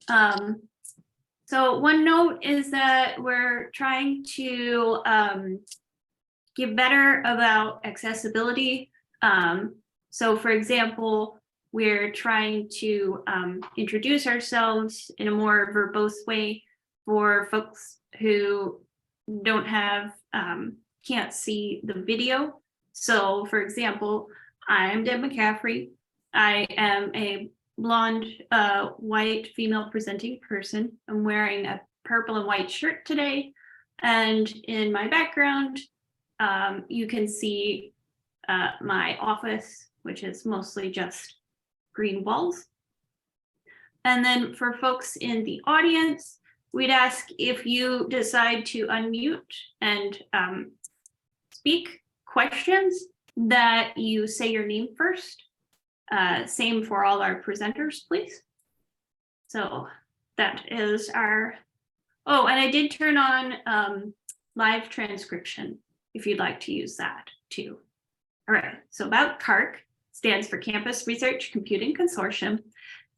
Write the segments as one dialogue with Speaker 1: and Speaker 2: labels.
Speaker 1: So one note is that we're trying to get better about accessibility. So for example, we're trying to introduce ourselves in a more verbose way for folks who don't have, can't see the video. So for example, I'm Deb McCaffrey. I am a blonde, white, female presenting person. I'm wearing a purple and white shirt today. And in my background, you can see my office, which is mostly just green walls. And then for folks in the audience, we'd ask if you decide to unmute and speak questions that you say your name first. Same for all our presenters, please. So that is our, oh, and I did turn on live transcription if you'd like to use that too. All right, so about CARC stands for Campus Research Computing Consortium.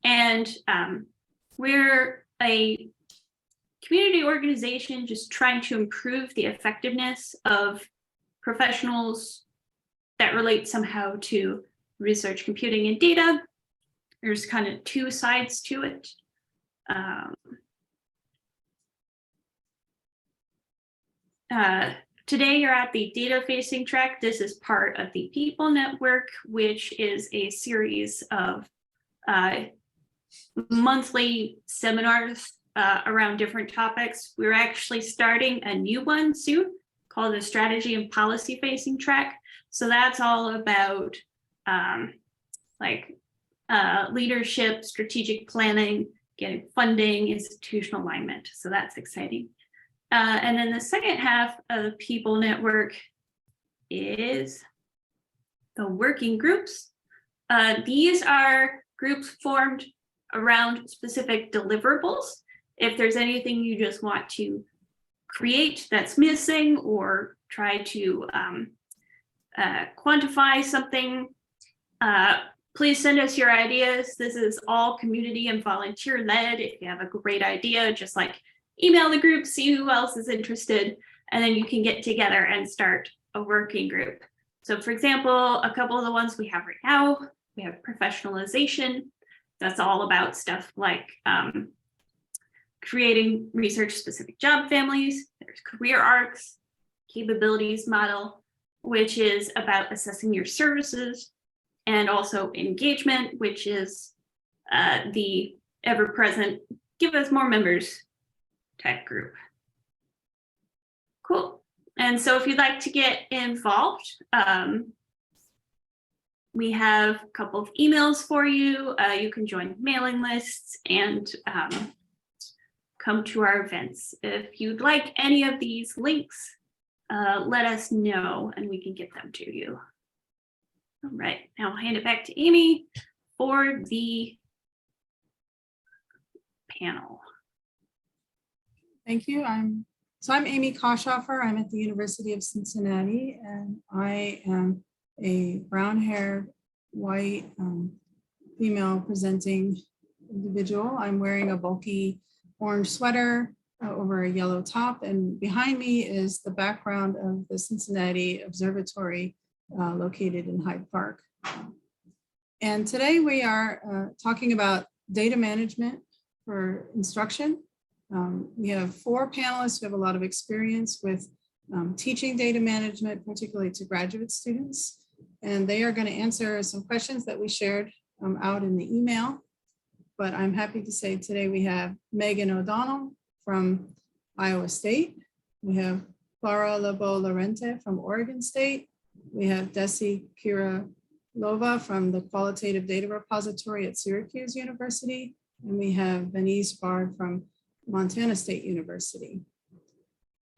Speaker 1: And we're a community organization just trying to improve the effectiveness of professionals that relate somehow to research, computing, and data. There's kind of two sides to it. Today you're at the data-facing track. This is part of the People Network, which is a series of monthly seminars around different topics. We're actually starting a new one soon called the Strategy and Policy Facing track. So that's all about leadership, strategic planning, getting funding, institutional alignment. So that's exciting. And then the second half of the People Network is the working groups. These are groups formed around specific deliverables. If there's anything you just want to create that's missing or try to quantify something, please send us your ideas. This is all community and volunteer led. If you have a great idea, just like email the group, see who else is interested, and then you can get together and start a working group. So for example, a couple of the ones we have right now, we have professionalization. That's all about stuff like creating research specific job families. There's career arcs, capabilities model, which is about assessing your services, and also engagement, which is the ever-present give us more members tech group. Cool. And so if you'd like to get involved, we have a couple of emails for you. You can join mailing lists and come to our events. If you'd like any of these links, let us know and we can get them to you. All right, now I'll hand it back to Amy for the panel.
Speaker 2: Thank you. I'm Amy Koschhofer. I'm at the University of Cincinnati, and I am a brown-haired, white, female presenting individual. I'm wearing a bulky orange sweater over a yellow top, and behind me is the background of the Cincinnati Observatory located in Hyde Park. And today we are talking about data management for instruction. We have 4 panelists who have a lot of experience with teaching data management, particularly to graduate students. And they are going to answer some questions that we shared out in the email. But I'm happy to say today we have Megan O'Donnell from Iowa State. We have Clara Lebo-Lorente from Oregon State. We have Desi Kirilova from the Qualitative Data Repository at Syracuse University. And we have Venise Bard from Montana State University.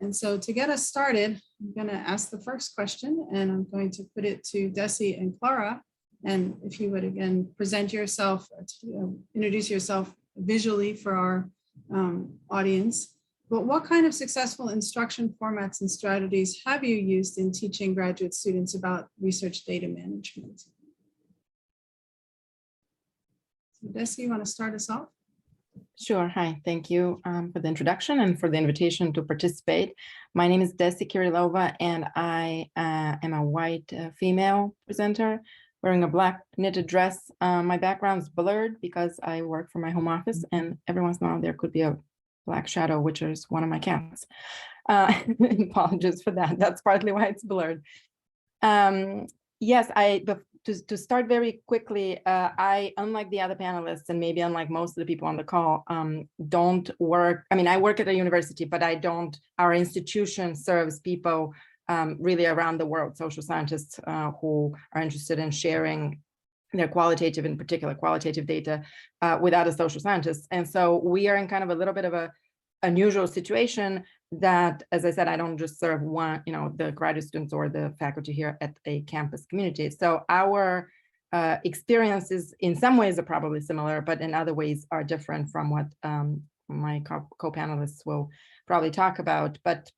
Speaker 2: And so to get us started, I'm going to ask the first question, and I'm going to put it to Desi and Clara. And if you would again present yourself, introduce yourself visually for our audience. But what kind of successful instruction formats and strategies have you used in teaching graduate students about research data management? So Desi, you want to start us off?
Speaker 3: Sure. Hi. Thank you for the introduction and for the invitation to participate. My name is Desi Kirilova, and I am a white female presenter wearing a black knitted dress. My background is blurred because I work for my home office, and every once in a while there could be a black shadow, which is one of my cats. Apologies for that. That's partly why it's blurred. Yes, to start very quickly, I, unlike the other panelists, and maybe unlike most of the people on the call, don't work. I mean, I work at a university, but I don't. Our institution serves people really around the world, social scientists who are interested in sharing their qualitative, in particular qualitative data with other social scientists. And so we are in kind of a little bit of a unusual situation that, as I said, I don't just serve one, the graduate students or the faculty here at a campus community. So our experiences in some ways are probably similar, but in other ways are different from what my co-panelists will probably talk about. But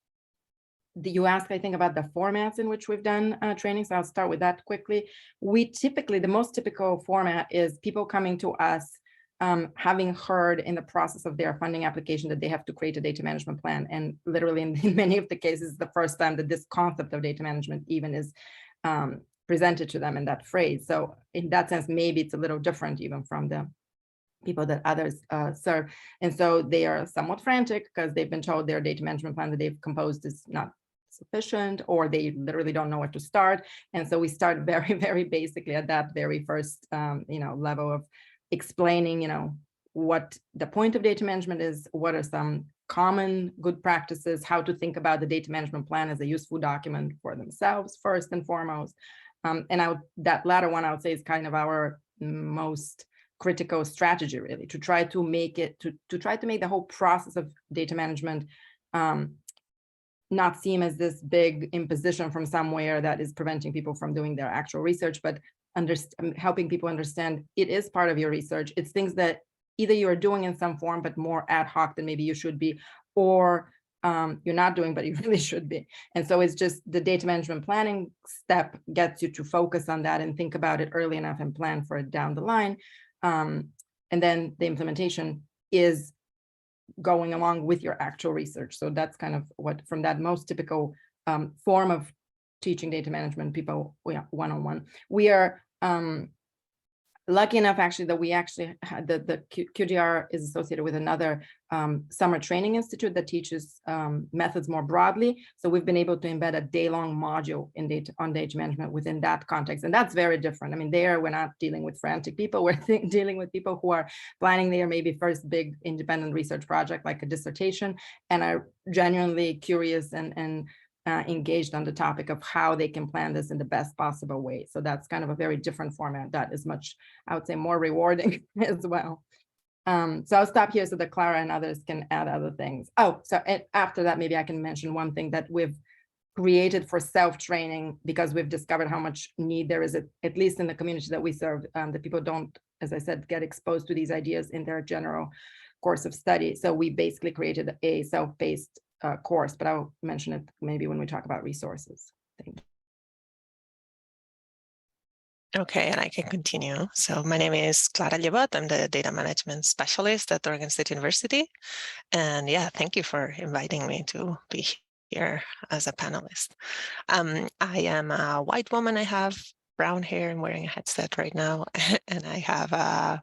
Speaker 3: you asked, I think, about the formats in which we've done training. So I'll start with that quickly. We typically, the most typical format is people coming to us having heard in the process of their funding application that they have to create a data management plan. And literally in many of the cases, the first time that this concept of data management even is presented to them in that phrase. So in that sense, maybe it's a little different even from the people that others serve. And so they are somewhat frantic because they've been told their data management plan that they've composed is not sufficient, or they literally don't know where to start. And so we start very, very basically at that very first level of explaining, what the point of data management is, what are some common good practices, how to think about the data management plan as a useful document for themselves first and foremost. That latter one, I would say, is kind of our most critical strategy, really, to try to make it, to try to make the whole process of data management not seem as this big imposition from somewhere that is preventing people from doing their actual research, but helping people understand it is part of your research. It's things that either you are doing in some form, but more ad hoc than maybe you should be, or you're not doing, but you really should be. And so it's just the data management planning step gets you to focus on that and think about it early enough and plan for it down the line. And then the implementation is going along with your actual research. So that's kind of what, from that most typical form of teaching data management, people one-on-one. We are lucky enough actually that we actually had the QDR is associated with another summer training institute that teaches methods more broadly. So we've been able to embed a day-long module in on data management within that context. And that's very different. I mean, there we're not dealing with frantic people, we're dealing with people who are planning their maybe first big independent research project like a dissertation and are genuinely curious and engaged on the topic of how they can plan this in the best possible way. So that's kind of a very different format that is much, I would say, more rewarding as well. So I'll stop here so that Clara and others can add other things. Oh, so after that, maybe I can mention one thing that we've created for self-training because we've discovered how much need there is, at least in the community that we serve, that people don't, as I said, get exposed to these ideas in their general course of study. So we basically created a self-paced course, but I'll mention it maybe when we talk about resources. Thank you.
Speaker 4: Okay, and I can continue. So my name is Clara Llebot. I'm the data management specialist at Oregon State University. And yeah, thank you for inviting me to be here as a panelist. I am a white woman. I have brown hair. I'm wearing a headset right now, and I have a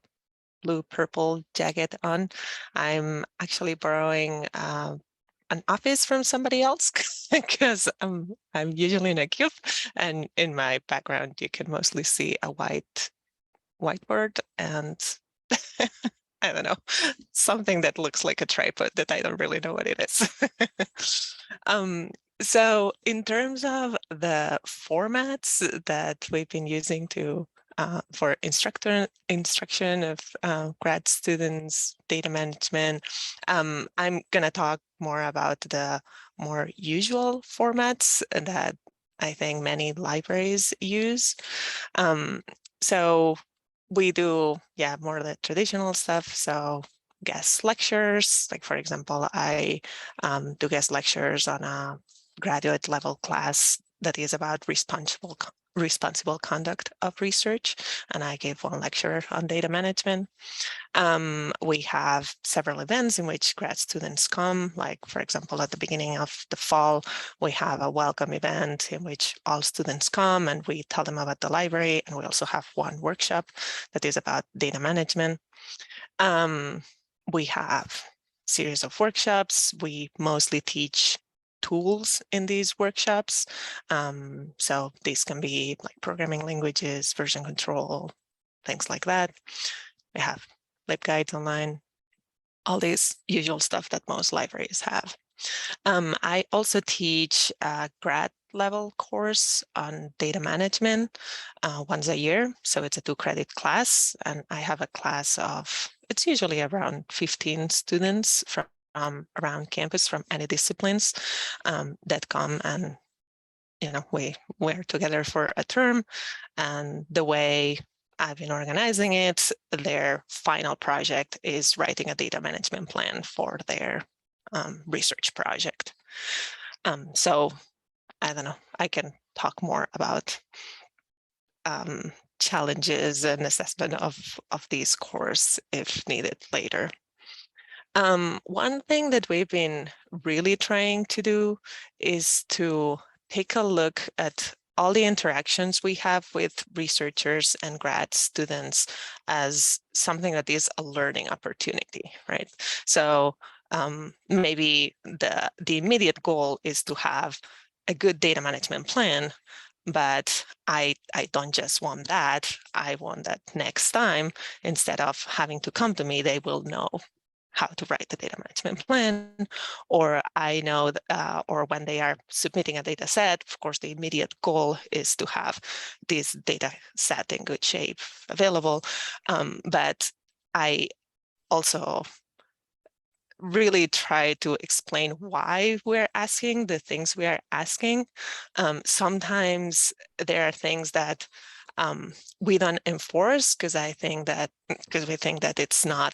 Speaker 4: blue-purple jacket on. I'm actually borrowing an office from somebody else because I'm usually in a cube, and in my background you can mostly see a whiteboard and I don't know, something that looks like a tripod that I don't really know what it is. So in terms of the formats that we've been using to for instruction of grad students, data management, I'm going to talk more about the more usual formats that I think many libraries use. So we do, more of the traditional stuff. So guest lectures, like for example, I do guest lectures on a graduate level class that is about responsible responsible conduct of research, and I gave one lecture on data management. We have several events in which grad students come, like, for example, at the beginning of the fall, we have a welcome event in which all students come and we tell them about the library. And we also have one workshop that is about data management. We have a series of workshops. We mostly teach tools in these workshops. So these can be like programming languages, version control, things like that. We have LibGuides online, all these usual stuff that most libraries have. I also teach a grad level course on data management once a year. So it's a 2-credit class, and I have a class of, it's usually around 15 students from around campus from any disciplines that come, and we're together for a term. And the way I've been organizing it, their final project is writing a data management plan for their research project. So I don't know, I can talk more about challenges and assessment of these courses if needed later. One thing that we've been really trying to do is to take a look at all the interactions we have with researchers and grad students as something that is a learning opportunity, right? So maybe the immediate goal is to have a good data management plan, but I don't just want that. I want that next time, instead of having to come to me, they will know how to write the data management plan, or I know, or when they are submitting a data set, of course, the immediate goal is to have this data set in good shape available. But I also really try to explain why we're asking the things we are asking. Sometimes there are things that we don't enforce because we think that it's not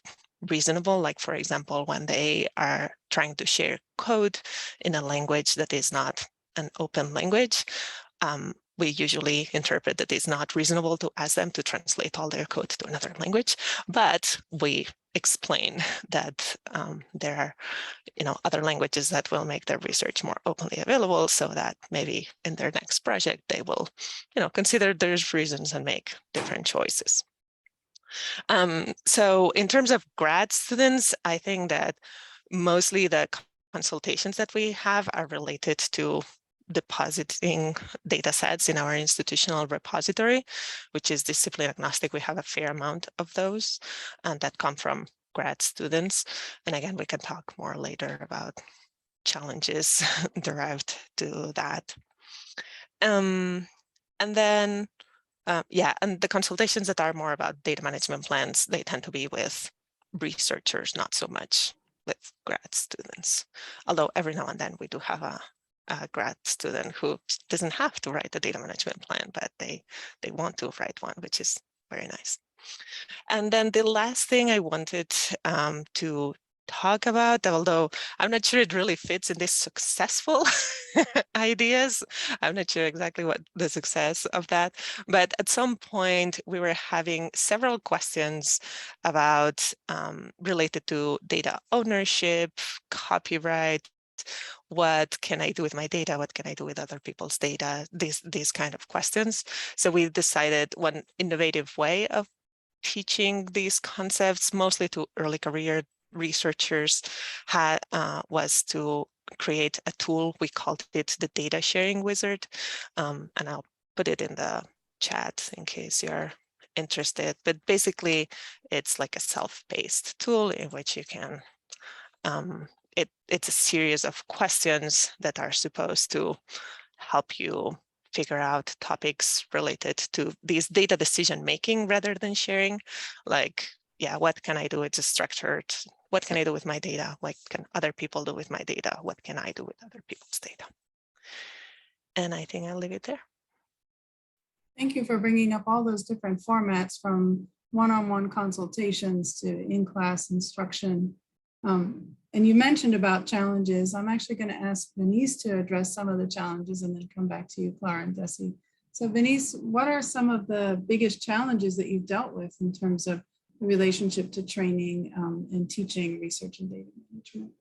Speaker 4: reasonable. Like, for example, when they are trying to share code in a language that is not an open language, we usually interpret that it's not reasonable to ask them to translate all their code to another language, but we explain that there are other languages that will make their research more openly available, so that maybe in their next project they will consider those reasons and make different choices. So in terms of grad students, I think that mostly the consultations that we have are related to depositing data sets in our institutional repository, which is discipline agnostic. We have a fair amount of those that come from grad students. And again, we can talk more later about challenges derived to that. And then, and the consultations that are more about data management plans, they tend to be with researchers, not so much with grad students. Although every now and then we do have a grad student who doesn't have to write a data management plan, but they want to write one, which is very nice. And then the last thing I wanted to talk about, although I'm not sure it really fits in this successful ideas, I'm not sure exactly what the success of that, but at some point we were having several questions about related to data ownership, copyright. What can I do with my data? What can I do with other people's data? These kind of questions. So we decided one innovative way of teaching these concepts, mostly to early career researchers, was to create a tool. We called it the data sharing wizard, and I'll put it in the chat in case you're interested. But basically, it's like a self-paced tool in which you can it's a series of questions that are supposed to help you figure out topics related to these data decision making rather than sharing. Like, what can I do? It's structured. What can I do with my data? What can other people do with my data? What can I do with other people's data? And I think I'll leave it there.
Speaker 2: Thank you for bringing up all those different formats, from one-on-one consultations to in-class instruction. And you mentioned about challenges. I'm actually going to ask Denise to address some of the challenges and then come back to you, Clara and Desi. So Venice, what are some of the biggest challenges that you've dealt with in terms of the relationship to training and teaching research and data management?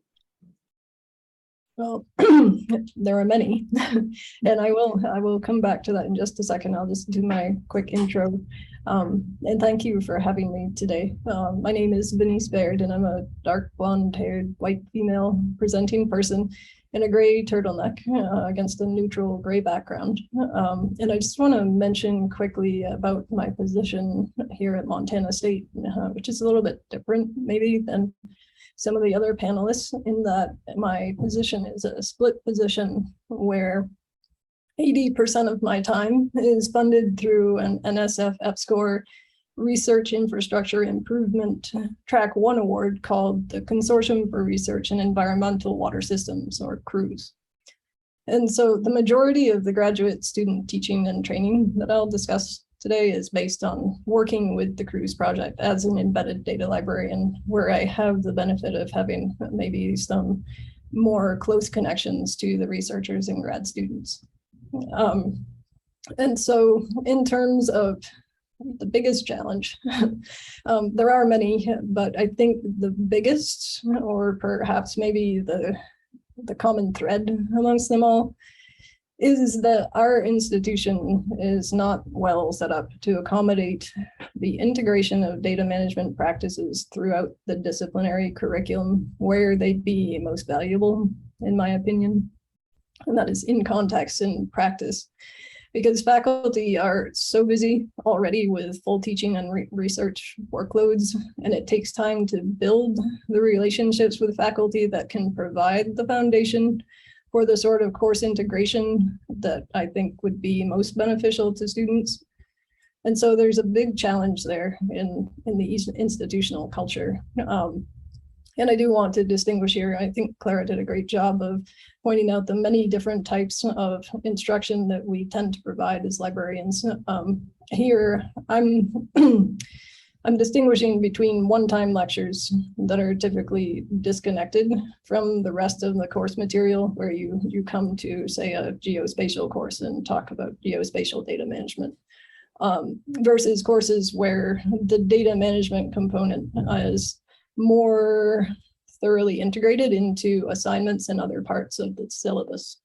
Speaker 5: Well, there are many, and I will come back to that in just a second. I'll just do my quick intro. And thank you for having me today. My name is Venice Baird, and I'm a dark blonde-haired white female presenting person in a gray turtleneck against a neutral gray background. And I just want to mention quickly about my position here at Montana State, which is a little bit different maybe than some of the other panelists, in that my position is a split position where 80% of my time is funded through an NSF EPSCoR Research Infrastructure Improvement Track 1 award called the Consortium for Research in Environmental Water Systems, or CRUES. And so the majority of the graduate student teaching and training that I'll discuss today is based on working with the CRUES project as an embedded data librarian, where I have the benefit of having maybe some more close connections to the researchers and grad students. And so in terms of the biggest challenge, there are many, but I think the biggest, or perhaps maybe the common thread amongst them all, is that our institution is not well set up to accommodate the integration of data management practices throughout the disciplinary curriculum where they'd be most valuable, in my opinion. And that is in context and practice, because faculty are so busy already with full teaching and research workloads, and it takes time to build the relationships with faculty that can provide the foundation for the sort of course integration that I think would be most beneficial to students. And so there's a big challenge there in the institutional culture. And I do want to distinguish here, I think Clara did a great job of pointing out the many different types of instruction that we tend to provide as librarians. Here, I'm distinguishing between one-time lectures that are typically disconnected from the rest of the course material, where you come to, say, a geospatial course and talk about geospatial data management, versus courses where the data management component is more thoroughly integrated into assignments and other parts of the syllabus.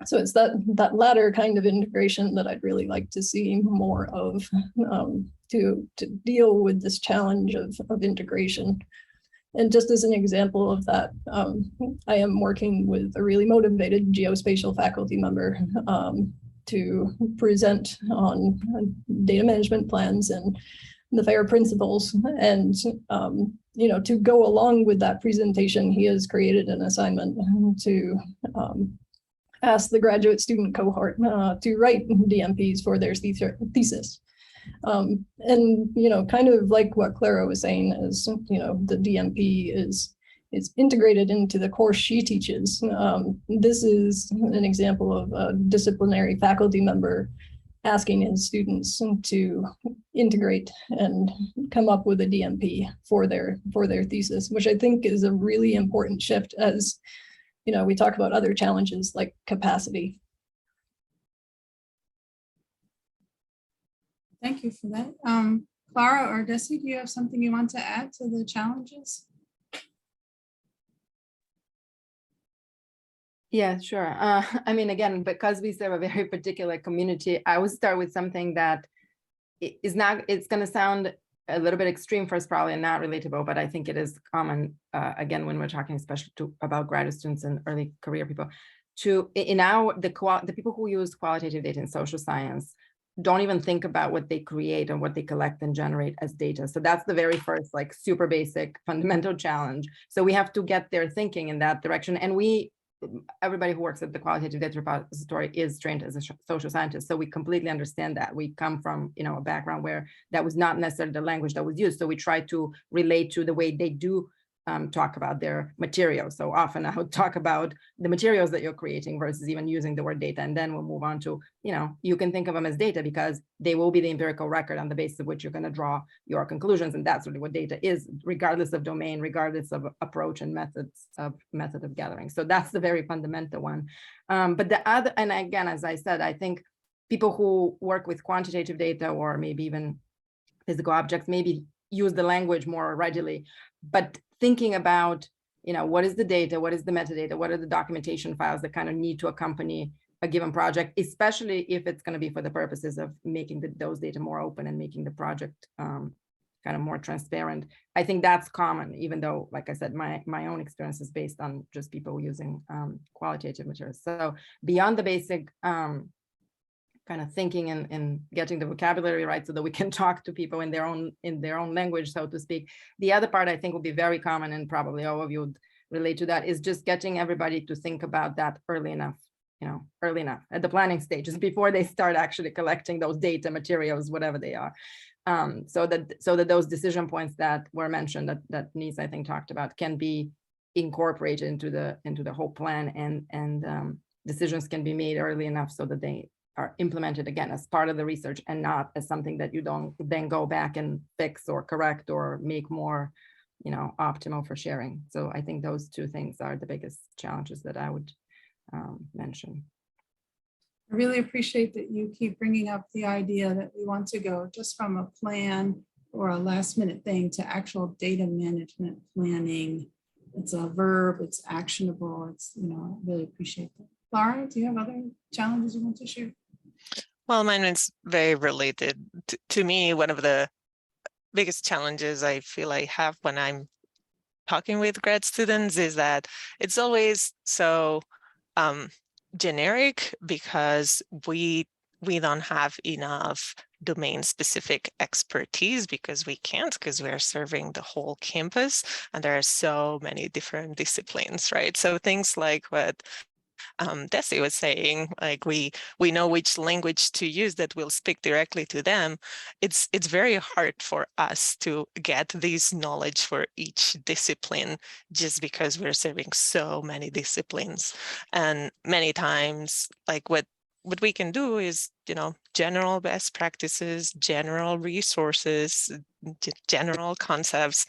Speaker 5: So it's that latter kind of integration that I'd really like to see more of, to deal with this challenge of integration. And just as an example of that, I am working with a really motivated geospatial faculty member to present on data management plans and the FAIR principles. And to go along with that presentation, he has created an assignment to ask the graduate student cohort to write DMPs for their thesis. And kind of like what Clara was saying, is the DMP is integrated into the course she teaches. This is an example of a disciplinary faculty member asking his students to integrate and come up with a DMP for their thesis, which I think is a really important shift as we talk about other challenges like capacity.
Speaker 2: Thank you for that. Clara or Desi, do you have something you want to add to the challenges?
Speaker 3: Yeah, sure. I mean, again, because we serve a very particular community, I would start with something that is not, it's going to sound a little bit extreme for us, probably, and not relatable, but I think it is common, again, when we're talking especially about graduate students and early career people, the people who use qualitative data in social science don't even think about what they create and what they collect and generate as data. So that's the very first, like, super basic fundamental challenge. So we have to get their thinking in that direction. And everybody who works at the qualitative data repository is trained as a social scientist. So we completely understand that. We come from, a background where that was not necessarily the language that was used. So we try to relate to the way they do talk about their materials. So often I would talk about the materials that you're creating versus even using the word data. And then we'll move on to, you can think of them as data because they will be the empirical record on the basis of which you're going to draw your conclusions. And that's really what data is, regardless of domain, regardless of approach and method of gathering. So that's the very fundamental one. But the other, and again, as I said, I think people who work with quantitative data or maybe even physical objects maybe use the language more readily, but thinking about, what is the data, what is the metadata, what are the documentation files that kind of need to accompany a given project, especially if it's going to be for the purposes of making those data more open and making the project kind of more transparent. I think that's common, even though, like I said, my own experience is based on just people using qualitative materials. So beyond the basic kind of thinking and getting the vocabulary right so that we can talk to people in their own language, so to speak. The other part I think will be very common, and probably all of you would relate to that, is just getting everybody to think about that early enough, early enough at the planning stages before they start actually collecting those data materials, whatever they are. So that those decision points that were mentioned that Nise, I think, talked about can be incorporated into the whole plan, and decisions can be made early enough so that they are implemented again as part of the research and not as something that you don't then go back and fix or correct or make more, optimal for sharing. So I think those two things are the biggest challenges that I would mention.
Speaker 2: I really appreciate that you keep bringing up the idea that we want to go just from a plan or a last minute thing to actual data management planning. It's a verb, it's actionable. I really appreciate that. Laura, do you have other challenges you want to share?
Speaker 4: Well, mine is very related. To me, one of the biggest challenges I feel I have when I'm talking with grad students is that it's always so generic, because we don't have enough domain specific expertise, because we are serving the whole campus and there are so many different disciplines, right? So things like what Desi was saying, like we know which language to use that will speak directly to them. It's very hard for us to get this knowledge for each discipline, just because we're serving so many disciplines. And many times, like what we can do is, general best practices, general resources, general concepts,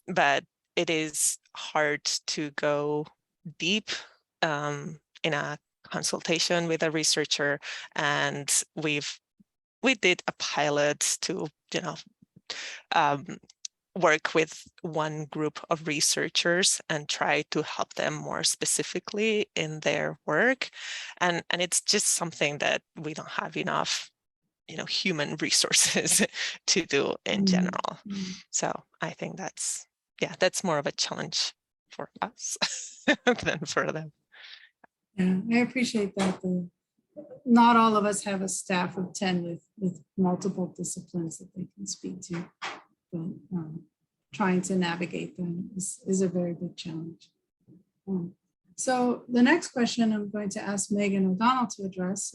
Speaker 4: but it is hard to go deep in a consultation with a researcher. And we did a pilot to, work with one group of researchers and try to help them more specifically in their work. And it's just something that we don't have enough, human resources to do in general. So I think that's more of a challenge for us than for them.
Speaker 2: Yeah, I appreciate that. Not all of us have a staff of 10 with multiple disciplines that they can speak to, but trying to navigate them is a very big challenge. So the next question I'm going to ask Megan O'Donnell to address.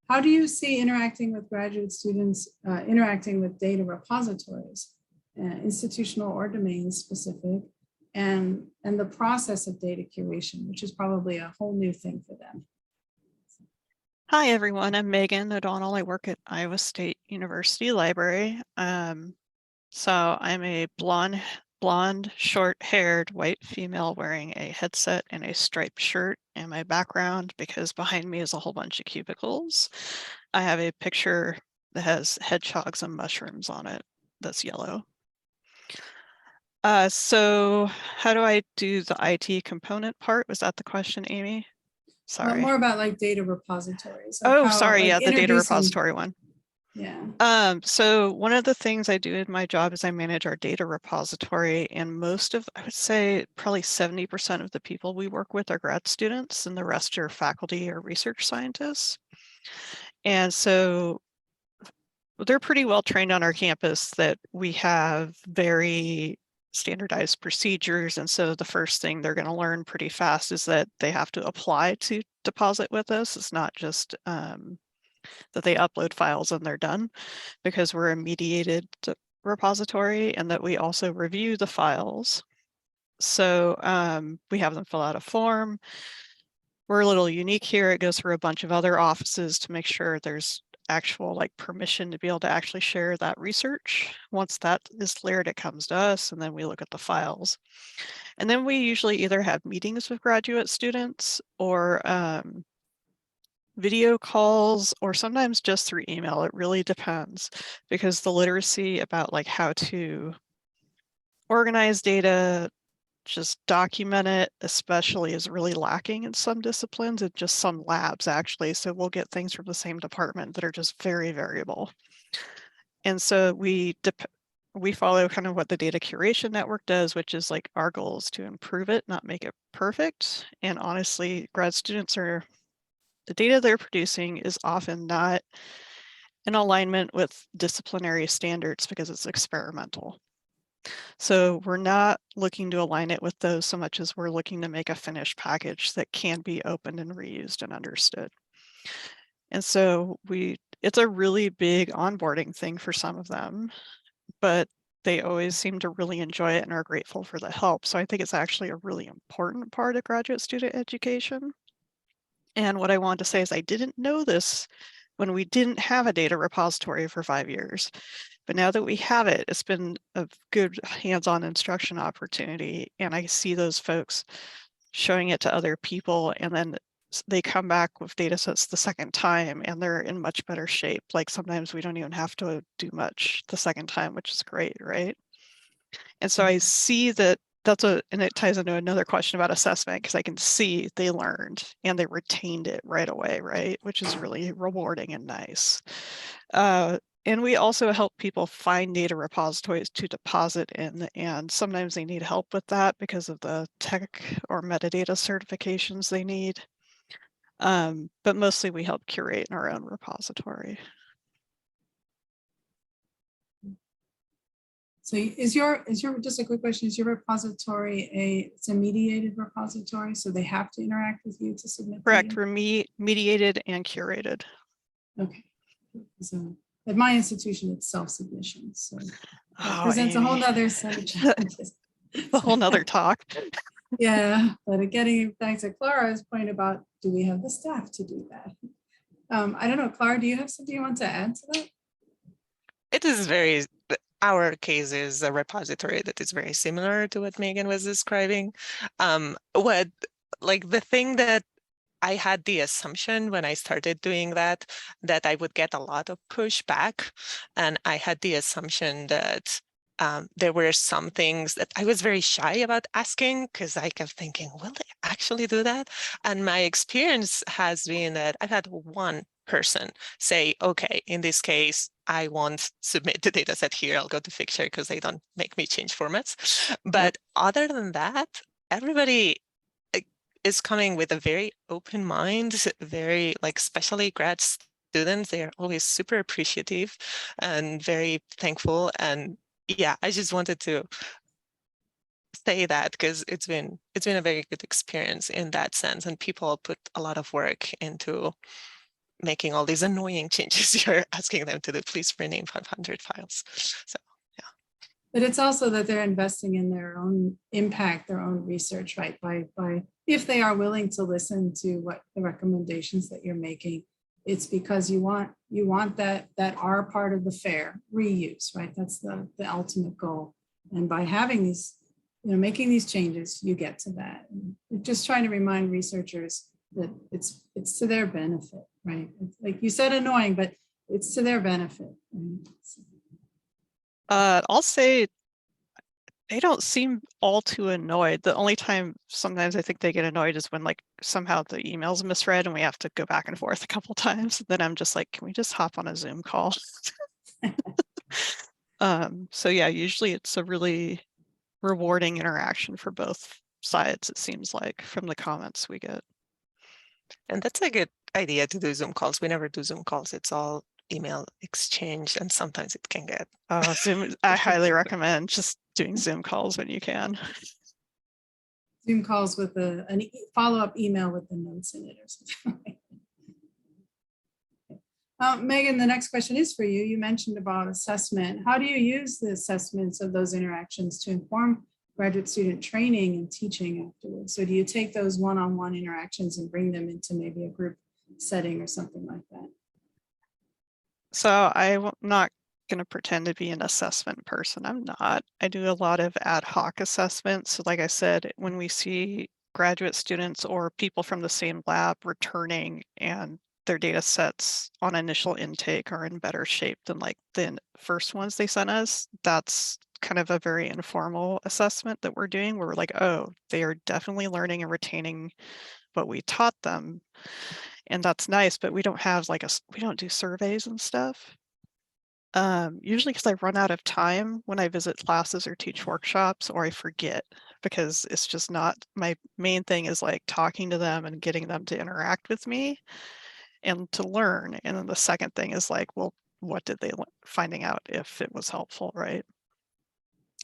Speaker 2: How do you see interacting with graduate students, interacting with data repositories, institutional or domain specific, and the process of data curation, which is probably a whole new thing for them?
Speaker 6: Hi, everyone. I'm Megan O'Donnell. I work at Iowa State University Library. So I'm a blonde, short-haired white female wearing a headset and a striped shirt. And my background, because behind me is a whole bunch of cubicles, I have a picture that has hedgehogs and mushrooms on it that's yellow. So how do I do the IT component part? Was that the question, Amy? Sorry.
Speaker 2: More about like data repositories.
Speaker 6: Oh, sorry. Yeah, the data repository one.
Speaker 2: Yeah.
Speaker 6: So one of the things I do in my job is I manage our data repository, and I would say probably 70% of the people we work with are grad students, and the rest are faculty or research scientists. And so they're pretty well trained on our campus that we have very standardized procedures. And so the first thing they're going to learn pretty fast is that they have to apply to deposit with us. It's not just that they upload files and they're done, because we're a mediated repository, and that we also review the files. So we have them fill out a form. We're a little unique here. It goes through a bunch of other offices to make sure there's actual permission to be able to actually share that research. Once that is cleared, it comes to us, and then we look at the files. And then we usually either have meetings with graduate students, or video calls, or sometimes just through email. It really depends, because the literacy about like how to organize data, just document it, especially, is really lacking in some disciplines and just some labs actually. So we'll get things from the same department that are just very variable. And so we follow kind of what the data curation network does, which is like our goal is to improve it, not make it perfect. And honestly, grad students the data they're producing is often not in alignment with disciplinary standards because it's experimental. So we're not looking to align it with those so much as we're looking to make a finished package that can be opened and reused and understood. And so it's a really big onboarding thing for some of them, but they always seem to really enjoy it and are grateful for the help. So I think it's actually a really important part of graduate student education. And what I wanted to say is I didn't know this when we didn't have a data repository for 5 years. But now that we have it, it's been a good hands-on instruction opportunity. And I see those folks showing it to other people, and then they come back with data sets the second time and they're in much better shape. Like sometimes we don't even have to do much the second time, which is great, right? And so I see that and it ties into another question about assessment, because I can see they learned and they retained it right away, right? Which is really rewarding and nice. And we also help people find data repositories to deposit in, and sometimes they need help with that because of the tech or metadata certifications they need. But mostly we help curate in our own repository.
Speaker 2: So just a quick question, is your repository it's a mediated repository, so they have to interact with you to submit?
Speaker 6: Correct,
Speaker 2: data?
Speaker 6: we're mediated and curated.
Speaker 2: Okay. So at my institution, it's self-submission, so that
Speaker 6: Oh,
Speaker 2: presents a whole
Speaker 6: Amy.
Speaker 2: nother set of challenges.
Speaker 6: A whole nother talk.
Speaker 2: Yeah, but getting back to Clara's point about, do we have the staff to do that? I don't know, Clara, do you have something you want to add to that?
Speaker 4: It is our case is a repository that is very similar to what Megan was describing. The thing that I had the assumption when I started doing that I would get a lot of pushback. And I had the assumption that there were some things that I was very shy about asking, because I kept thinking, will they actually do that? And my experience has been that I've had one person say, okay, in this case, I won't submit the data set here. I'll go to Figshare because they don't make me change formats. But other than that, everybody is coming with a very open mind, very especially grad students. They are always super appreciative and very thankful. And yeah, I just wanted to say that because it's been a very good experience in that sense, and people put a lot of work into making all these annoying changes you're asking them to do. Please rename 500 files. So yeah.
Speaker 2: But it's also that they're investing in their own impact, their own research, right? By if they are willing to listen to what the recommendations that you're making, it's because you want that are part of the fair reuse, right? That's the ultimate goal. And by having these, making these changes, you get to that. And just trying to remind researchers that it's to their benefit, right? It's like you said, annoying, but it's to their benefit. Right? So.
Speaker 6: I'll say they don't seem all too annoyed. The only time sometimes I think they get annoyed is when somehow the email's misread and we have to go back and forth a couple times. Then I'm just like, can we just hop on a Zoom call? So yeah, usually it's a really rewarding interaction for both sides, it seems like, from the comments we get.
Speaker 4: And that's a good idea to do Zoom calls. We never do Zoom calls. It's all email exchange, and sometimes it can get
Speaker 6: Zoom. I highly recommend just doing Zoom calls when you can.
Speaker 2: Zoom calls with a follow-up email with the notes in it or something. Megan, the next question is for you. You mentioned about assessment. How do you use the assessments of those interactions to inform graduate student training and teaching afterwards? So do you take those one-on-one interactions and bring them into maybe a group setting or something like that?
Speaker 6: So I'm not going to pretend to be an assessment person. I'm not. I do a lot of ad hoc assessments. So like I said, when we see graduate students or people from the same lab returning and their data sets on initial intake are in better shape than like the first ones they sent us. That's kind of a very informal assessment that we're doing, where we're like, oh, they are definitely learning and retaining what we taught them. And that's nice, but we don't have like we don't do surveys and stuff. Usually because I run out of time when I visit classes or teach workshops, or I forget, because it's just not, my main thing is like talking to them and getting them to interact with me and to learn. And then the second thing is like, well, what did they finding out if it was helpful, right?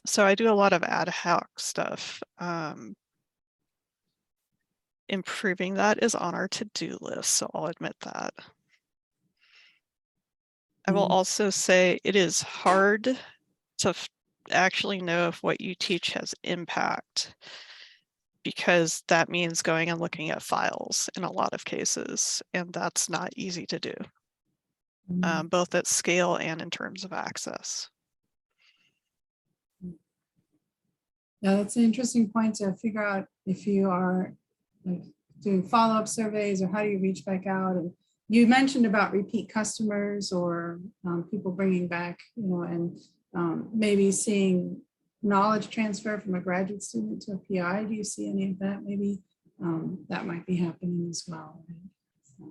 Speaker 6: So I do a lot of ad hoc stuff. Improving that is on our to-do list, so I'll admit that. I will also say it is hard to actually know if what you teach has impact, because that means going and looking at files in a lot of cases, and that's not easy to do, both at scale and in terms of access.
Speaker 2: Yeah, that's an interesting point to figure out if you are like doing follow-up surveys, or how do you reach back out. And you mentioned about repeat customers, or people bringing back, and maybe seeing knowledge transfer from a graduate student to a PI. Do you see any of that? Maybe that might be happening as well. Right?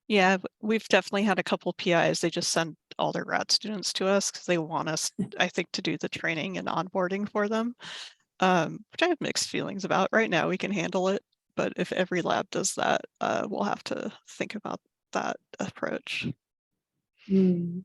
Speaker 6: Yeah, we've definitely had a couple PIs. They just send all their grad students to us because they want us, I think, to do the training and onboarding for them, which I have mixed feelings about. Right now, we can handle it, but if every lab does that, we'll have to think about that approach.
Speaker 2: The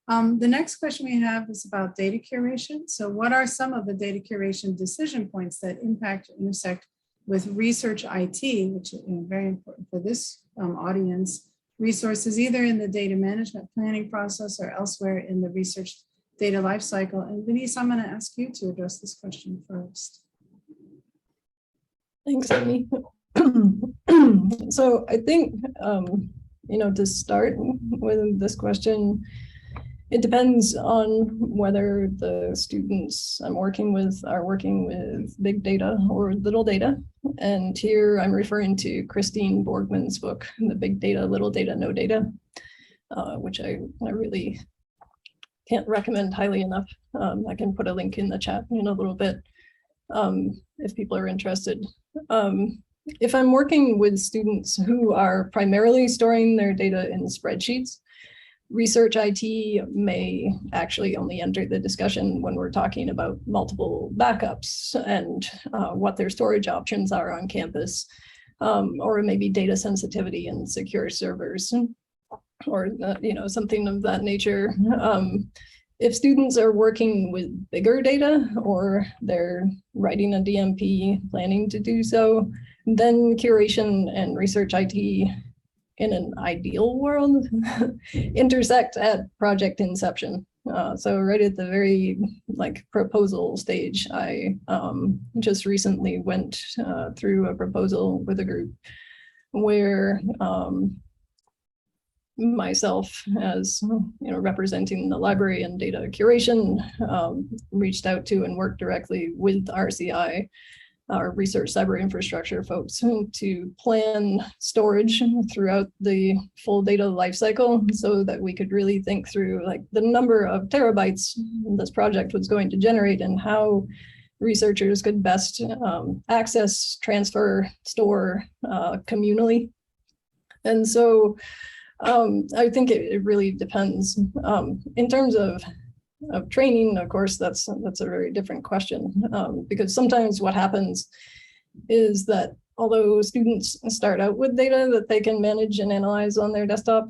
Speaker 2: next question we have is about data curation. So what are some of the data curation decision points that impact or intersect with research IT, which is very important for this audience, resources either in the data management planning process or elsewhere in the research data lifecycle? And Denise, I'm going to ask you to address this question first.
Speaker 5: Thanks, Amy. So I think, to start with this question, it depends on whether the students I'm working with are working with big data or little data. And here I'm referring to Christine Borgman's book, The Big Data, Little Data, No Data, which I really can't recommend highly enough. I can put a link in the chat in a little bit if people are interested. If I'm working with students who are primarily storing their data in spreadsheets, research IT may actually only enter the discussion when we're talking about multiple backups and what their storage options are on campus, or maybe data sensitivity and secure servers, or something of that nature. If students are working with bigger data, or they're writing a DMP, planning to do so, then curation and research IT in an ideal world intersect at project inception. So right at the very proposal stage, I just recently went through a proposal with a group where myself, as representing the library and data curation, reached out to and worked directly with RCI, our research cyber infrastructure folks, to plan storage throughout the full data lifecycle, so that we could really think through the number of terabytes this project was going to generate and how researchers could best access, transfer, store communally. And so I think it really depends. In terms of training, of course, that's a very different question, because sometimes what happens is that although students start out with data that they can manage and analyze on their desktop,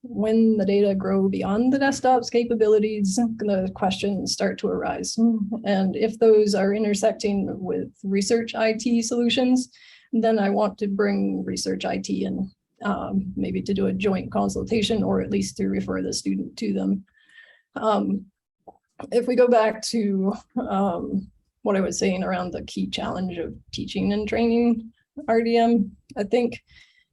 Speaker 5: when the data grow beyond the desktop's capabilities, the questions start to arise. And if those are intersecting with research IT solutions, then I want to bring research IT in, maybe to do a joint consultation, or at least to refer the student to them. If we go back to what I was saying around the key challenge of teaching and training RDM, I think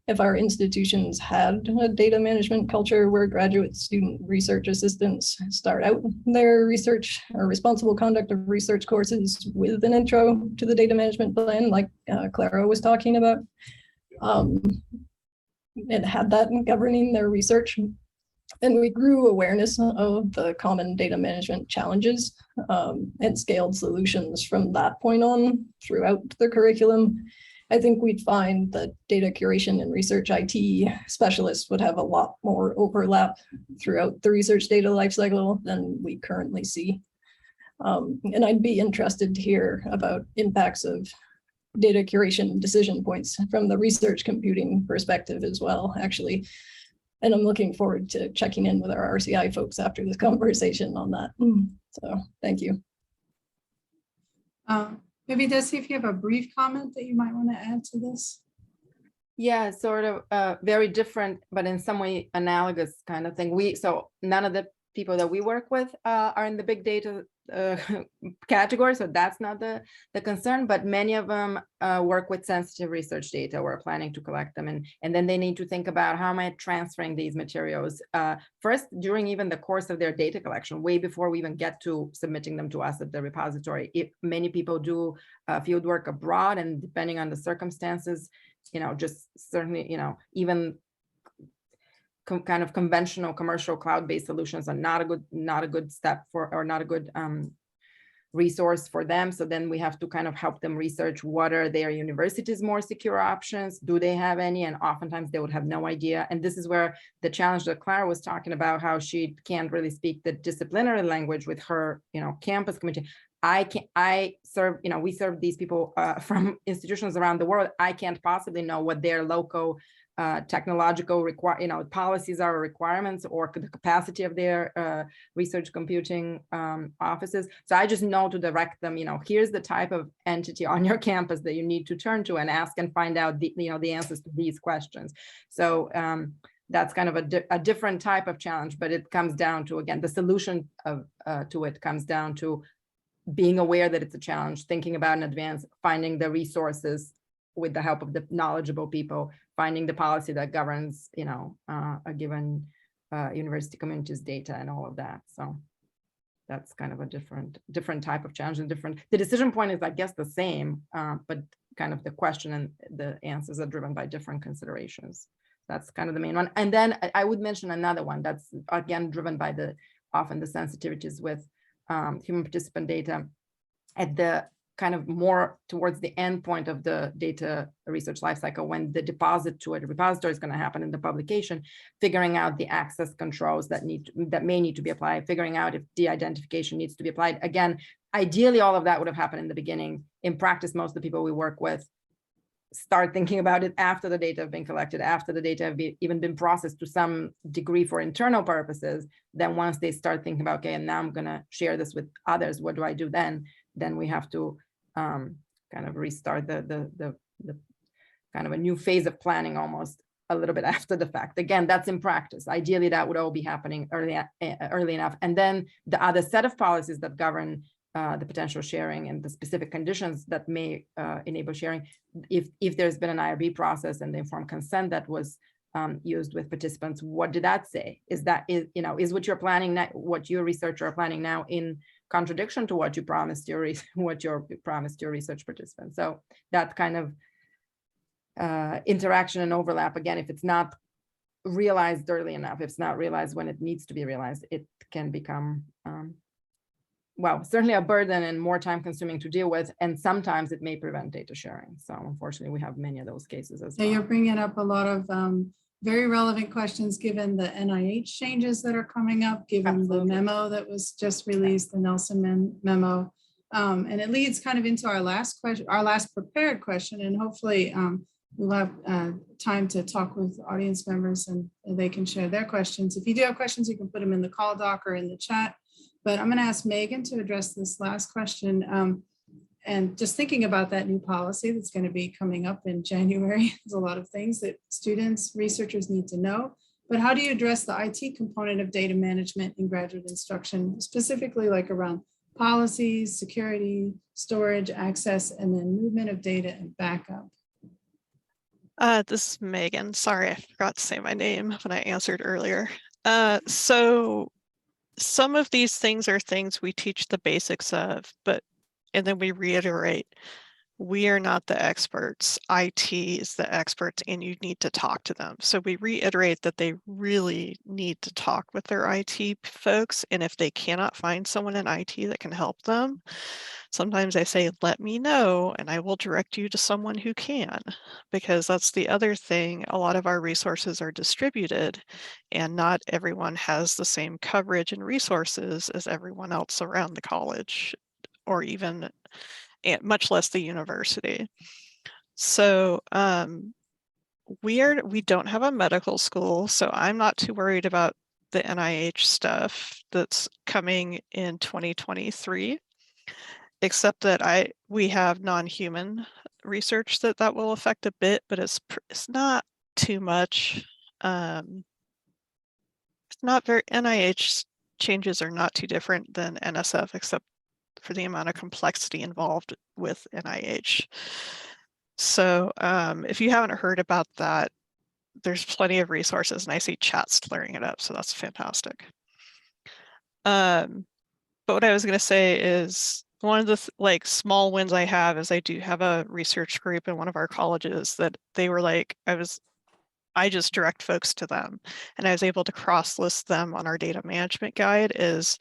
Speaker 5: if our institutions had a data management culture where graduate student research assistants start out their research or responsible conduct of research courses with an intro to the data management plan, like Clara was talking about, and had that in governing their research. And we grew awareness of the common data management challenges and scaled solutions from that point on throughout the curriculum. I think we'd find that data curation and research IT specialists would have a lot more overlap throughout the research data lifecycle than we currently see. And I'd be interested to hear about impacts of data curation decision points from the research computing perspective as well, actually. And I'm looking forward to checking in with our RCI folks after this conversation on that. So thank you.
Speaker 2: Maybe Desi, if you have a brief comment that you might want to add to this.
Speaker 3: Yeah, sort of very different, but in some way analogous kind of thing. So none of the people that we work with are in the big data category, so that's not the concern, but many of them work with sensitive research data. We're planning to collect them, and then they need to think about how am I transferring these materials first during even the course of their data collection, way before we even get to submitting them to us at the repository. If many people do field work abroad, and depending on the circumstances, just certainly, even kind of conventional commercial cloud-based solutions are not a good step for, or not a good resource for them. So then we have to kind of help them research what are their university's more secure options. Do they have any? And oftentimes they would have no idea. And this is where the challenge that Clara was talking about, how she can't really speak the disciplinary language with her, campus community. We serve these people from institutions around the world. I can't possibly know what their local technological policies are, requirements, or the capacity of their research computing offices. So I just know to direct them, here's the type of entity on your campus that you need to turn to and ask and find out the answers to these questions. So that's kind of a different type of challenge, but it comes down to, again, the solution to it comes down to being aware that it's a challenge, thinking about in advance, finding the resources with the help of the knowledgeable people, finding the policy that governs, a given university community's data and all of that. So that's kind of a different type of challenge, and the decision point is, I guess, the same, but kind of the question and the answers are driven by different considerations. That's kind of the main one. And then I would mention another one that's, again, driven by often the sensitivities with human participant data at the kind of more towards the end point of the data research lifecycle, when the deposit to a repository is going to happen in the publication, figuring out the access controls that may need to be applied, figuring out if de-identification needs to be applied. Again, ideally, all of that would have happened in the beginning. In practice, most of the people we work with start thinking about it after the data have been collected, after the data have even been processed to some degree for internal purposes. Then once they start thinking about, okay, and now I'm going to share this with others, what do I do then? Then we have to kind of restart the kind of a new phase of planning, almost a little bit after the fact. Again, that's in practice. Ideally, that would all be happening early enough. And then the other set of policies that govern the potential sharing and the specific conditions that may enable sharing, if there's been an IRB process and the informed consent that was used with participants, what did that say? Is what you're planning now, what your researcher are planning now, in contradiction to what you promised your research participants? So that kind of interaction and overlap, again, if it's not realized early enough, if it's not realized when it needs to be realized, it can become well, certainly a burden and more time consuming to deal with, and sometimes it may prevent data sharing. So unfortunately, we have many of those cases as well.
Speaker 2: You're bringing up a lot of very relevant questions, given the NIH changes that are coming up, given Absolutely. The memo that was just released, the Nelson memo. And it leads kind of into our last question, our last prepared question, and hopefully we'll have time to talk with audience members and they can share their questions. If you do have questions, you can put them in the call doc or in the chat. But I'm going to ask Megan to address this last question. And just thinking about that new policy that's going to be coming up in January, there's a lot of things that students, researchers need to know. But how do you address the IT component of data management in graduate instruction, specifically like around policies, security, storage, access, and then movement of data and backup?
Speaker 6: This is Megan. Sorry, I forgot to say my name when I answered earlier. So some of these things are things we teach the basics of, and then we reiterate. we are not the experts. IT is the experts, and you need to talk to them. So we reiterate that they really need to talk with their IT folks. And if they cannot find someone in IT that can help them, sometimes I say, let me know, and I will direct you to someone who can, because that's the other thing. A lot of our resources are distributed, and not everyone has the same coverage and resources as everyone else around the college, or even much less the university. So we don't have a medical school, so I'm not too worried about the NIH stuff that's coming in 2023, except that we have non-human research that will affect a bit, but it's not too much. It's not very, NIH changes are not too different than NSF, except for the amount of complexity involved with NIH. So if you haven't heard about that, there's plenty of resources, and I see chats clearing it up, so that's fantastic. But what I was going to say is one of the small wins I have is I do have a research group in one of our colleges that they were like, I just direct folks to them, and I was able to cross-list them on our data management guide is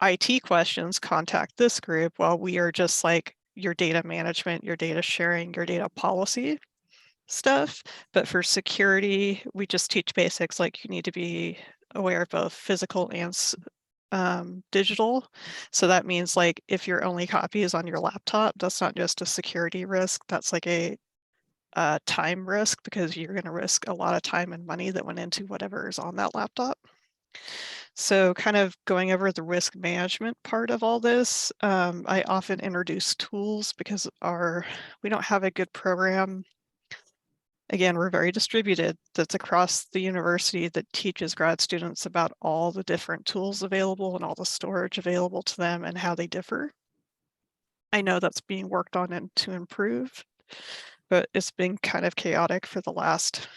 Speaker 6: IT questions, contact this group, while we are just like your data management, your data sharing, your data policy stuff. But for security, we just teach basics, like you need to be aware of both physical and digital. So that means like if your only copy is on your laptop, that's not just a security risk, that's like a time risk, because you're going to risk a lot of time and money that went into whatever is on that laptop. So kind of going over the risk management part of all this, I often introduce tools because we don't have a good program. Again, we're very distributed, that's across the university, that teaches grad students about all the different tools available and all the storage available to them and how they differ. I know that's being worked on and to improve, but it's been kind of chaotic for the last,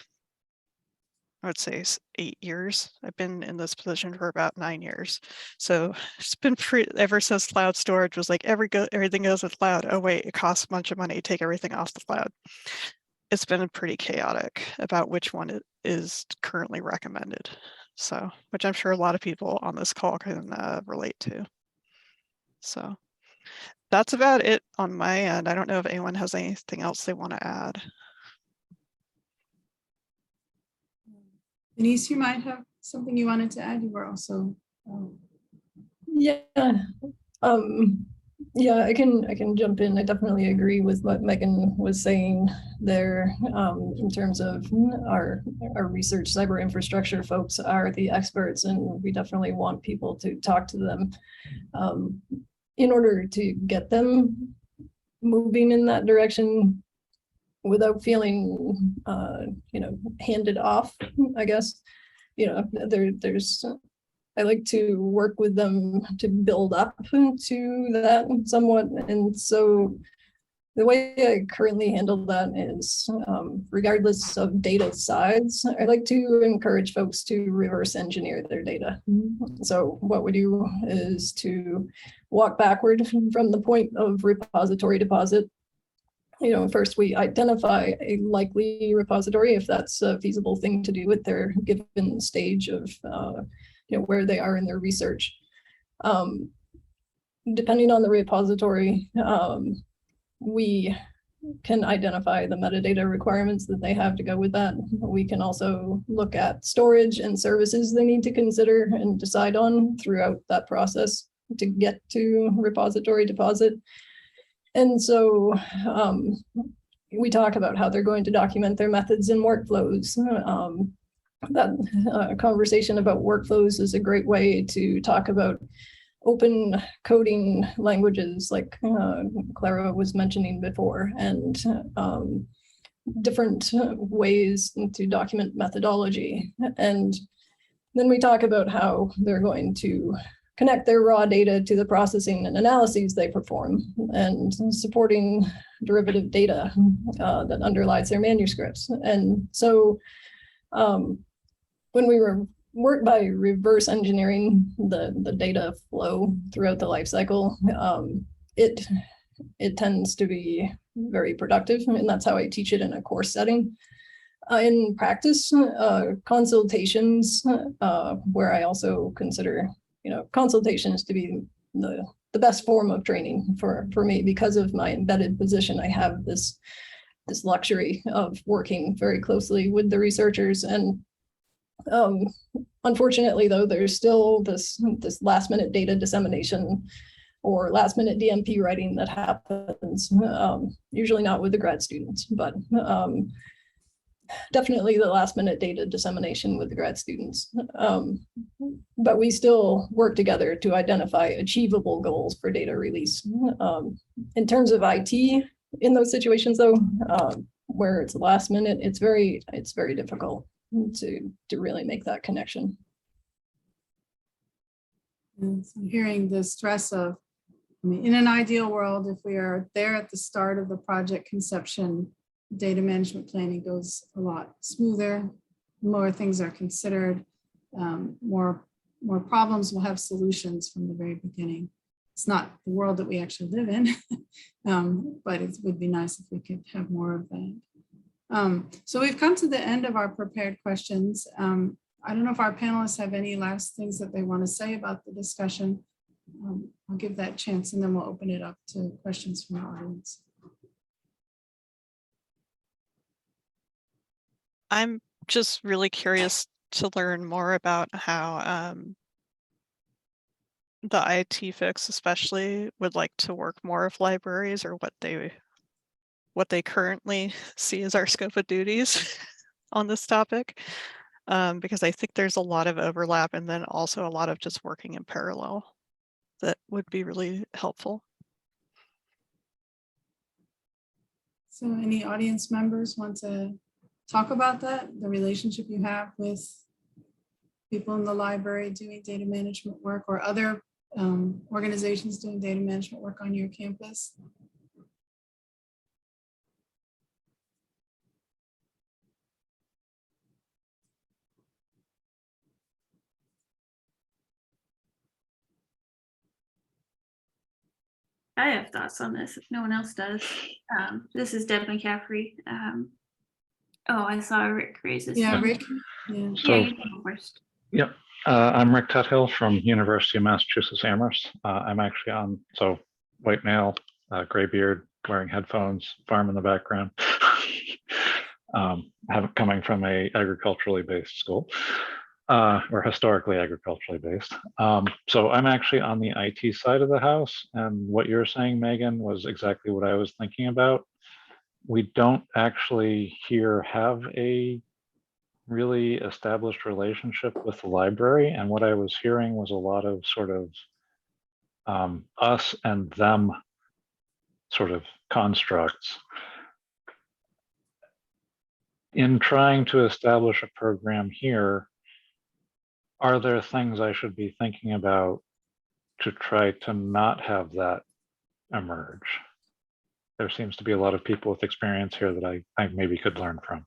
Speaker 6: I would say, 8 years. I've been in this position for about 9 years. So it's been ever since cloud storage was like everything goes with cloud. Oh wait, it costs a bunch of money to take everything off the cloud. It's been pretty chaotic about which one is currently recommended. So, which I'm sure a lot of people on this call can relate to. So that's about it on my end. I don't know if anyone has anything else they want to add.
Speaker 2: Denise, you might have something you wanted to add. You were also.
Speaker 5: Yeah. Yeah, I can jump in. I definitely agree with what Megan was saying there, in terms of our research cyber infrastructure folks are the experts, and we definitely want people to talk to them in order to get them moving in that direction without feeling handed off, I guess. There's I like to work with them to build up to that somewhat. And so the way I currently handle that is, regardless of data size, I like to encourage folks to reverse engineer their data. So what we do is to walk backward from the point of repository deposit. First we identify a likely repository, if that's a feasible thing to do with their given stage of where they are in their research. Depending on the repository, we can identify the metadata requirements that they have to go with that. We can also look at storage and services they need to consider and decide on throughout that process to get to repository deposit. And so we talk about how they're going to document their methods and workflows. That conversation about workflows is a great way to talk about open coding languages like Clara was mentioning before, and different ways to document methodology. And then we talk about how they're going to connect their raw data to the processing and analyses they perform, and supporting derivative data that underlies their manuscripts. And so when we work by reverse engineering the data flow throughout the life cycle, it it tends to be very productive, and that's how I teach it in a course setting. In practice, consultations, where I also consider, consultations to be the best form of training for me. Because of my embedded position, I have this luxury of working very closely with the researchers. And unfortunately, though, there's still this last minute data dissemination or last minute DMP writing that happens, usually not with the grad students, but definitely the last minute data dissemination with the grad students. But we still work together to identify achievable goals for data release. In terms of IT, in those situations, though, where it's last minute, it's very difficult to really make that connection.
Speaker 2: And so hearing the stress of, in an ideal world, if we are there at the start of the project conception, data management planning goes a lot smoother, more things are considered, more problems will have solutions from the very beginning. It's not the world that we actually live in, but it would be nice if we could have more of that. So we've come to the end of our prepared questions. I don't know if our panelists have any last things that they want to say about the discussion. I'll give that chance and then we'll open it up to questions from the audience.
Speaker 6: I'm just really curious to learn more about how the IT folks especially would like to work more with libraries, or what they currently see as our scope of duties on this topic, because I think there's a lot of overlap, and then also a lot of just working in parallel that would be really helpful.
Speaker 2: So any audience members want to talk about that, the relationship you have with people in the library doing data management work, or other organizations doing data management work on your campus?
Speaker 1: I have thoughts on this if no one else does. This is Deb McCaffrey. Oh, I saw Rick raise his
Speaker 2: Yeah,
Speaker 1: hand.
Speaker 2: Rick. Yeah.
Speaker 1: Yeah,
Speaker 7: So,
Speaker 1: you can go first.
Speaker 7: yep. I'm Rick Tuthill from University of Massachusetts Amherst. I'm actually white male, gray beard, wearing headphones, farm in the background. Coming from a agriculturally based school, or historically agriculturally based. So I'm actually on the IT side of the house, and what you're saying, Megan, was exactly what I was thinking about. We don't actually here have a really established relationship with the library, and what I was hearing was a lot of sort of us and them sort of constructs. In trying to establish a program here, are there things I should be thinking about to try to not have that emerge? There seems to be a lot of people with experience here that I maybe could learn from.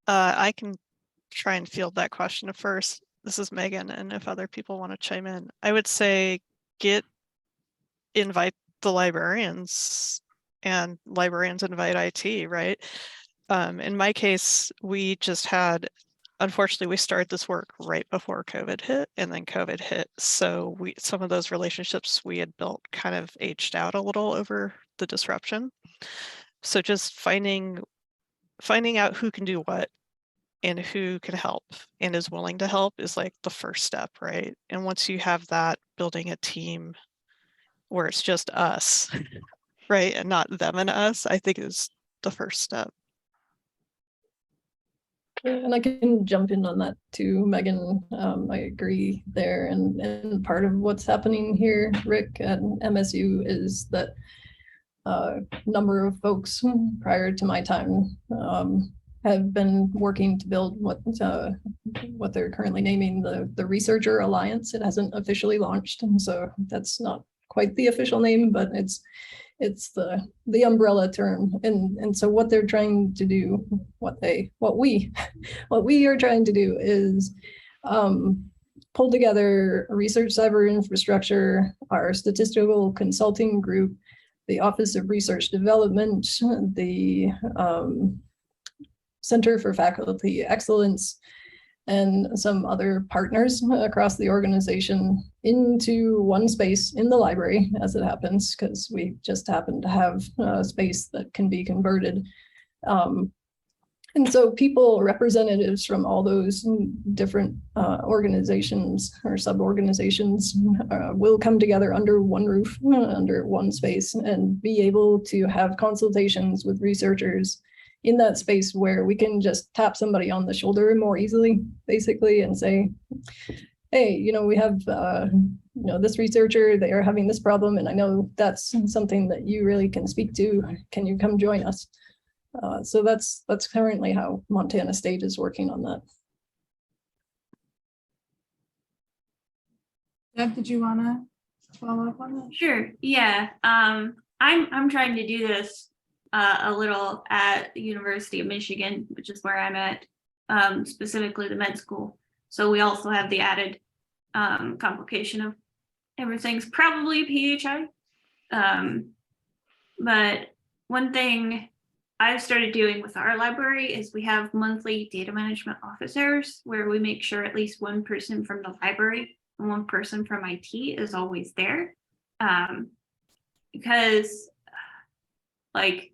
Speaker 6: I can try and field that question first. This is Megan, and if other people want to chime in, I would say invite the librarians, and librarians invite IT, right? In my case, we just had, unfortunately, we started this work right before COVID hit, and then COVID hit. So some of those relationships we had built kind of aged out a little over the disruption. So just finding out who can do what and who can help and is willing to help is like the first step, right? And once you have that, building a team where it's just us, right, and not them and us, I think is the first step.
Speaker 5: And I can jump in on that too, Megan. I agree there. And part of what's happening here, Rick, at MSU is that a number of folks prior to my time have been working to build what they're currently naming the Researcher Alliance. It hasn't officially launched, and so that's not quite the official name, but it's the umbrella term. And so what they're trying to do, what we are trying to do is pulled together research cyber infrastructure, our statistical consulting group, the Office of Research Development, the Center for Faculty Excellence, and some other partners across the organization into one space in the library, as it happens, because we just happen to have a space that can be converted. And so people, representatives from all those different organizations or sub-organizations will come together under one roof, under one space, and be able to have consultations with researchers in that space where we can just tap somebody on the shoulder more easily, basically, and say, hey, we have this researcher, they are having this problem, and I know that's something that you really can speak to. Can you come join us? So that's currently how Montana State is working on that.
Speaker 2: Deb, did you want to follow up on that?
Speaker 1: Sure. Yeah. I'm trying to do this a little at the University of Michigan, which is where I'm at, specifically the med school. So we also have the added complication of everything's probably PHI. But one thing I've started doing with our library is we have monthly data management office hours where we make sure at least one person from the library and one person from IT is always there. Because like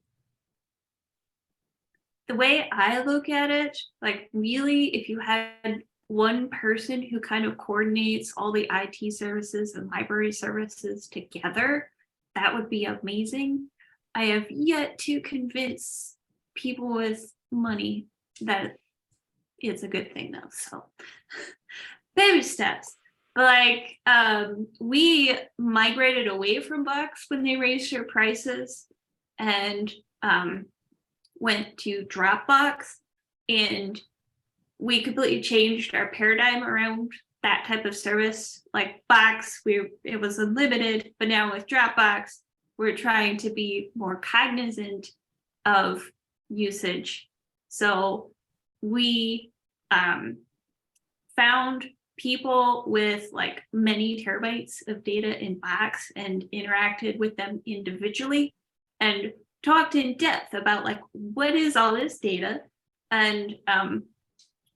Speaker 1: the way I look at it, like really, if you had one person who kind of coordinates all the IT services and library services together, that would be amazing. I have yet to convince people with money that it's a good thing though. So baby steps. But like we migrated away from Box when they raised their prices and went to Dropbox, and we completely changed our paradigm around that type of service. Like Box, it was unlimited, but now with Dropbox, we're trying to be more cognizant of usage. So we found people with like many terabytes of data in Box and interacted with them individually and talked in depth about like, what is all this data and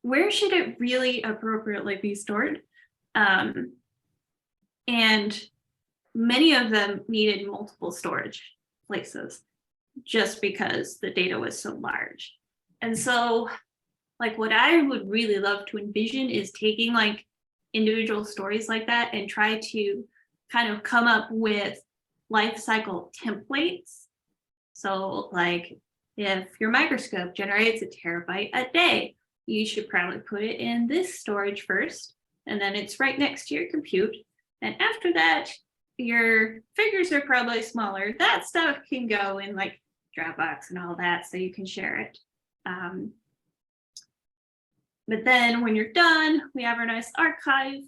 Speaker 1: where should it really appropriately be stored? And many of them needed multiple storage places just because the data was so large. And so like what I would really love to envision is taking like individual stories like that and try to kind of come up with life cycle templates. So like if your microscope generates a terabyte a day, you should probably put it in this storage first, and then it's right next to your compute. And after that, your figures are probably smaller. That stuff can go in like Dropbox and all that, so you can share it. But then when you're done, we have our nice archive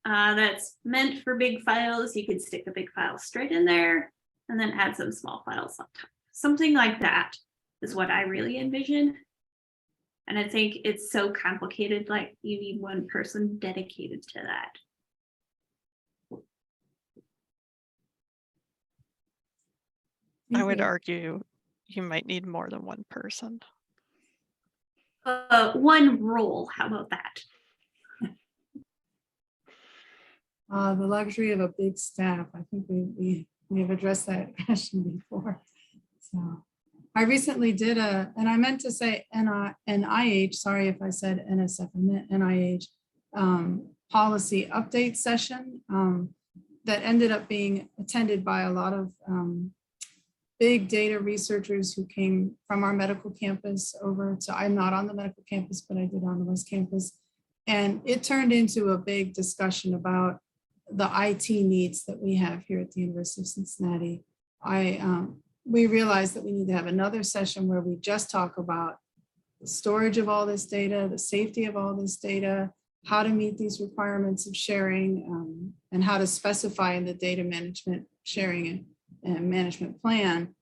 Speaker 1: that's meant for big files. You can stick the big files straight in there and then add some small files on top. Something like that is what I really envision. And I think it's so complicated, like you need one person dedicated to that.
Speaker 6: I would argue you might need more than one person.
Speaker 1: One role, how about that?
Speaker 2: The luxury of a big staff. I think we have addressed that question before. So I recently did and I meant to say NIH, sorry if I said NSF, I meant NIH policy update session that ended up being attended by a lot of big data researchers who came from our medical campus over to, I'm not on the medical campus, but I did on the West Campus. And it turned into a big discussion about the IT needs that we have here at the University of Cincinnati. We realized that we need to have another session where we just talk about the storage of all this data, the safety of all this data, how to meet these requirements of sharing, and how to specify in the data management sharing and management plan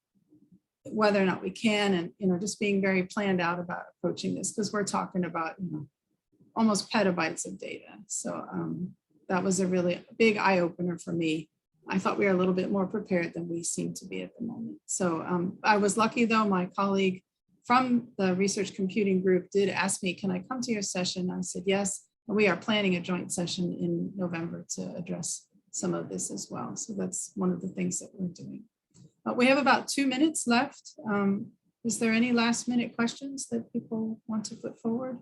Speaker 2: whether or not we can, and just being very planned out about approaching this, because we're talking about almost petabytes of data. So that was a really big eye opener for me. I thought we were a little bit more prepared than we seem to be at the moment. So I was lucky though, my colleague from the research computing group did ask me, can I come to your session? I said, yes. And we are planning a joint session in November to address some of this as well. So that's one of the things that we're doing. We have about 2 minutes left. Is there any last minute questions that people want to put forward?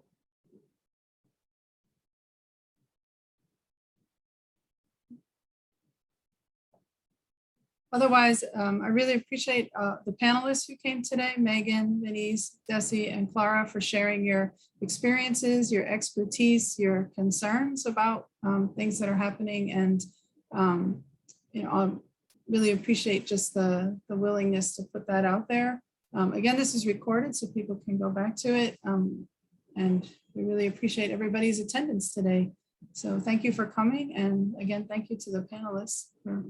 Speaker 2: Otherwise, I really appreciate the panelists who came today, Megan, Denise, Desi, and Clara, for sharing your experiences, your expertise, your concerns about things that are happening. And I really appreciate just the willingness to put that out there. Again, this is recorded so people can go back to it. And we really appreciate everybody's attendance today. So thank you for coming. And again, thank you to the panelists for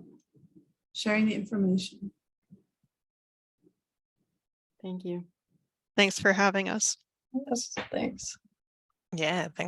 Speaker 2: sharing the information.
Speaker 3: Thank you.
Speaker 6: Thanks for having us.
Speaker 5: Yes, thanks.
Speaker 4: Yeah, thank